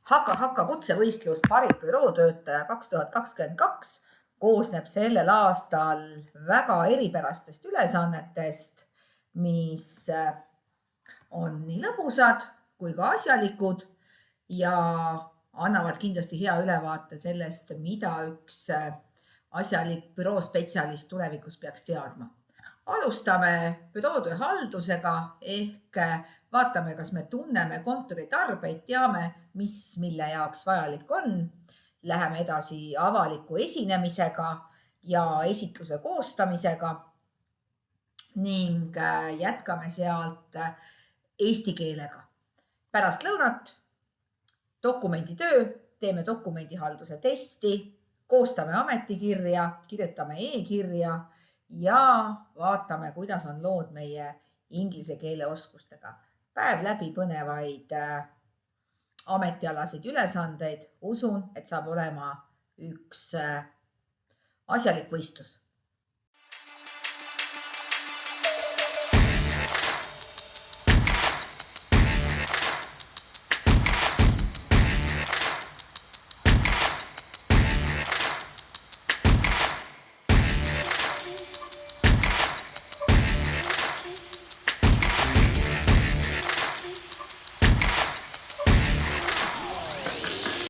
Haka kutsevõistlus parim bürootöötaja 2022 koosneb sellel aastal väga eripärastest ülesannetest, mis on nii lõbusad kui ka asjalikud ja annavad kindlasti hea ülevaate sellest, mida üks asjalik büroospetsialist tulevikus peaks teadma. Alustame bürootöö haldusega ehk vaatame, kas me tunneme kontori tarbeid, teame, mis mille jaoks vajalik on. Läheme edasi avaliku esinemisega ja esitluse koostamisega ning jätkame sealt eesti keelega. Pärast lõunat dokumenditöö, teeme dokumendihalduse testi, koostame ametikirja, kirjutame e-kirja ja vaatame, kuidas on lood meie inglise keele oskustega. Päev läbi põnevaid ametialaseid ülesandeid. Usun, et saab olema üks asjalik võistlus.